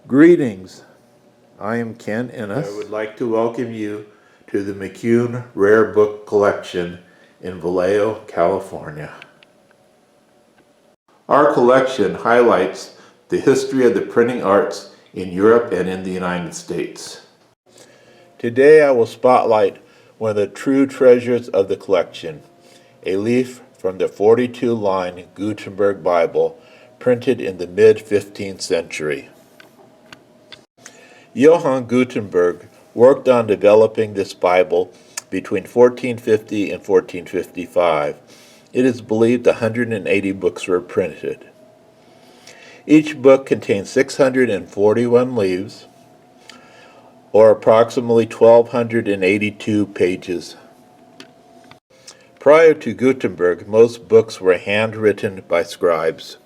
Greetings, I am Ken Ennis. I would like to welcome you to the McCune Rare Book Collection in Vallejo, California. Our collection highlights the history of the printing arts in Europe and in the United States. Today I will spotlight one of the true treasures of the collection, a leaf from the 42-line Gutenberg Bible printed in the mid-15th century. Johann Gutenberg worked on developing this Bible between 1450 and 1455. It is believed 180 books were printed. Each book contains 641 leaves, or approximately 1,282 pages. Prior to Gutenberg, most books were handwritten by scribes.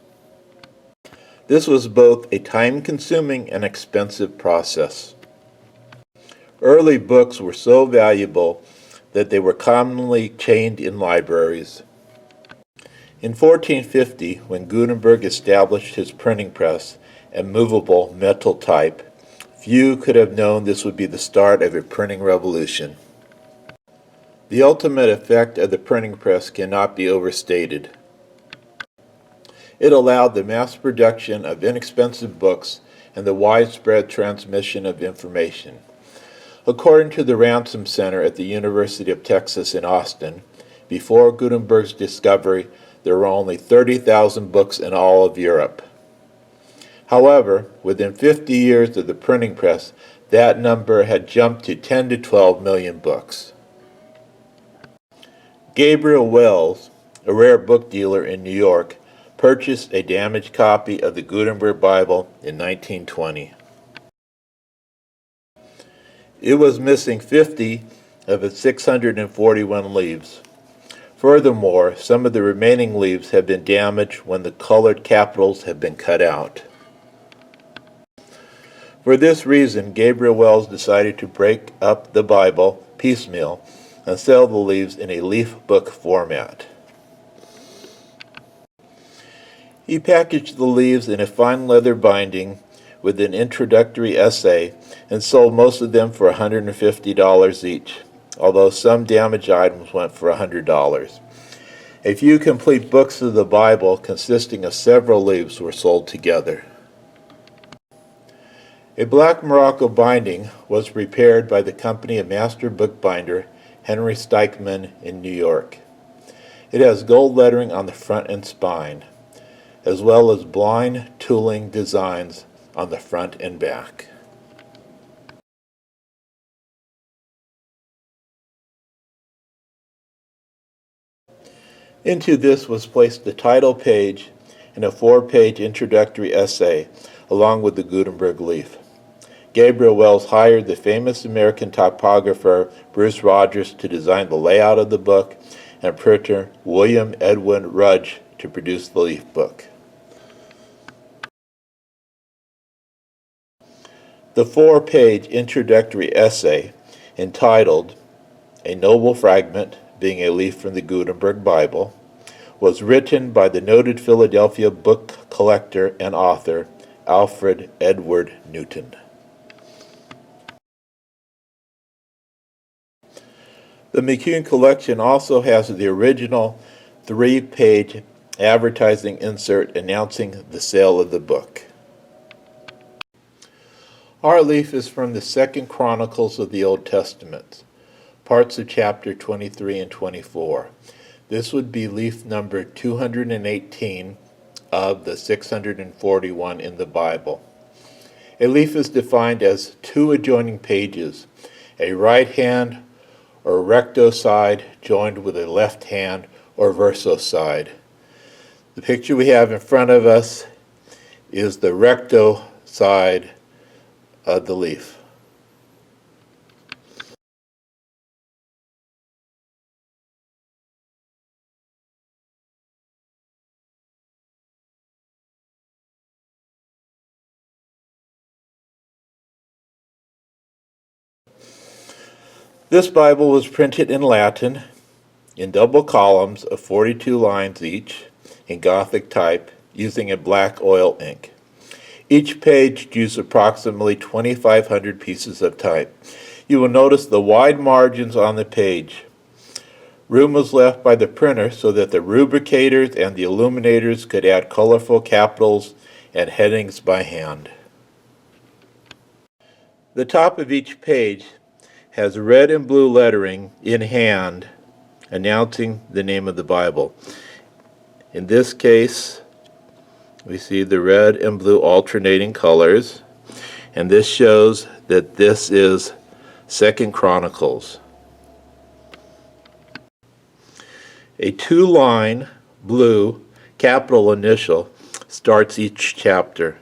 This was both a time-consuming and expensive process. Early books were so valuable that they were commonly chained in libraries. In 1450, when Gutenberg established his printing press and movable metal type, few could have known this would be the start of a printing revolution. The ultimate effect of the printing press cannot be overstated. It allowed the mass production of inexpensive books and the widespread transmission of information. According to the Ransom Center at the University of Texas in Austin, before Gutenberg's discovery, there were only 30,000 books in all of Europe. However, within 50 years of the printing press, that number had jumped to 10 to 12 million books. Gabriel Wells, a rare book dealer in New York, purchased a damaged copy of the Gutenberg Bible in 1920. It was missing 50 of its 641 leaves. Furthermore, some of the remaining leaves have been damaged when the colored capitals have been cut out. For this reason, Gabriel Wells decided to break up the Bible piecemeal and sell the leaves in a leaf book format. He packaged the leaves in a fine leather binding with an introductory essay and sold most of them for $150 each, although some damaged items went for $100. A few complete books of the Bible consisting of several leaves were sold together. A black morocco binding was prepared by the company of master bookbinder Henry Steichman in New York. It has gold lettering on the front and spine, as well as blind tooling designs on the front and back. Into this was placed the title page and a 4-page introductory essay, along with the Gutenberg leaf. Gabriel Wells hired the famous American typographer Bruce Rogers to design the layout of the book, and printer William Edwin Rudge to produce the leaf book. The 4-page introductory essay, entitled A Noble Fragment, being a leaf from the Gutenberg Bible, was written by the noted Philadelphia book collector and author Alfred Edward Newton. The McCune collection also has the original 3-page advertising insert announcing the sale of the book. Our leaf is from the 2nd Chronicles of the Old Testament, parts of chapter 23 and 24. This would be leaf number 218 of the 641 in the Bible. A leaf is defined as 2 adjoining pages, a right hand or recto side joined with a left hand or verso side. The picture we have in front of us is the recto side of the leaf. This Bible was printed in Latin, in double columns of 42 lines each, in Gothic type, using a black oil ink. Each page used approximately 2,500 pieces of type. You will notice the wide margins on the page. Room was left by the printer so that the rubricators and the illuminators could add colorful capitals and headings by hand. The top of each page has red and blue lettering in hand announcing the name of the Bible. In this case, we see the red and blue alternating colors, and this shows that this is 2 Chronicles. A 2-line blue capital initial starts each chapter.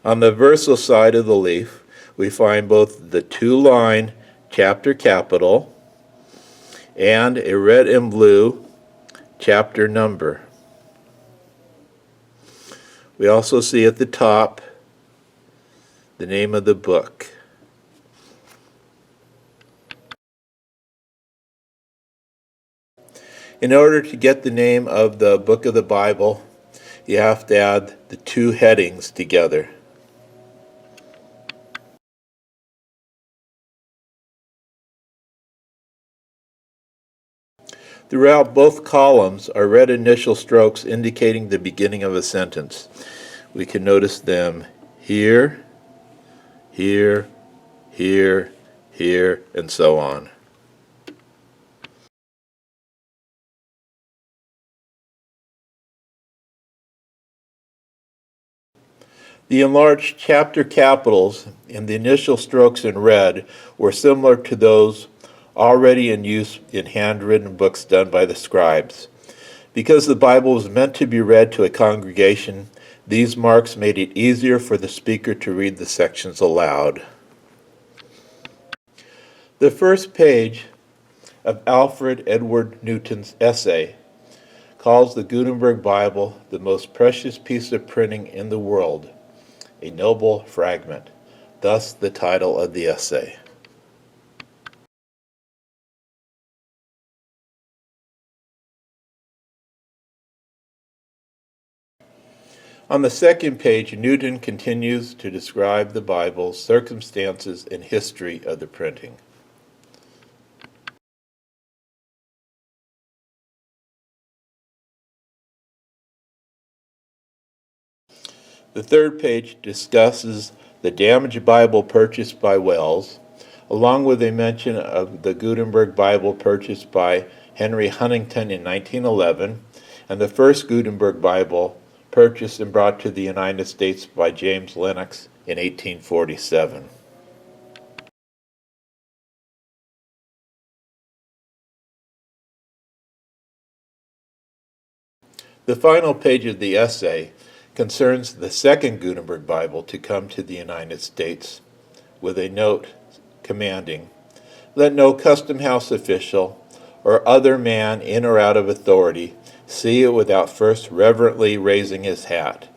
On the versal side of the leaf, we find both the 2-line chapter capital and a red and blue chapter number. We also see at the top the name of the book. In order to get the name of the book of the Bible, you have to add the 2 headings together. Throughout both columns are red initial strokes indicating the beginning of a sentence. We can notice them here, here, here, here, and so on. The enlarged chapter capitals in the initial strokes in red were similar to those already in use in handwritten books done by the scribes. Because the Bible was meant to be read to a congregation, these marks made it easier for the speaker to read the sections aloud. The first page of Alfred Edward Newton's essay calls the Gutenberg Bible the most precious piece of printing in the world, a noble fragment, thus the title of the essay. On the second page, Newton continues to describe the Bible's circumstances and history of the printing. The third page discusses the damaged Bible purchased by Wells, along with a mention of the Gutenberg Bible purchased by Henry Huntington in 1911, and the first Gutenberg Bible purchased and brought to the United States by James Lennox in 1847. The final page of the essay concerns the second Gutenberg Bible to come to the United States, with a note commanding, "Let no custom house official or other man in or out of authority see it without first reverently raising his hat.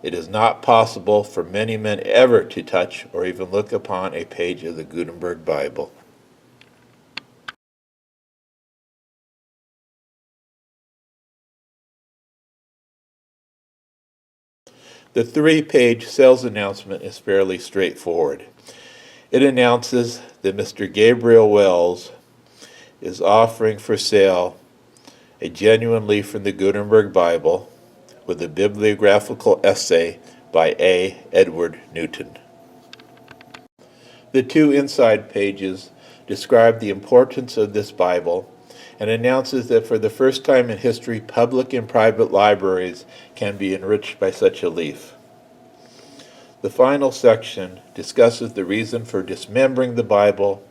It is not possible for many men ever to touch or even look upon a page of the Gutenberg Bible." The 3-page sales announcement is fairly straightforward. It announces that Mr. Gabriel Wells is offering for sale a genuine leaf from the Gutenberg Bible with a bibliographical essay by A. Edward Newton. The 2 inside pages describe the importance of this Bible and announces that for the first time in history, public and private libraries can be enriched by such a leaf. The final section discusses the reason for dismembering the Bible,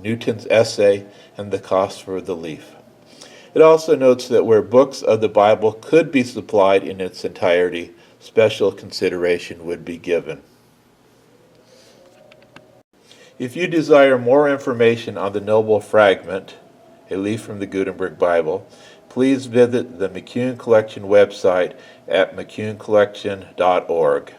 Newton's essay, and the cost for the leaf. It also notes that where books of the Bible could be supplied in its entirety, special consideration would be given. If you desire more information on the noble Fragment, a leaf from the Gutenberg Bible, please visit the McCune Collection website at mccunecollection.org.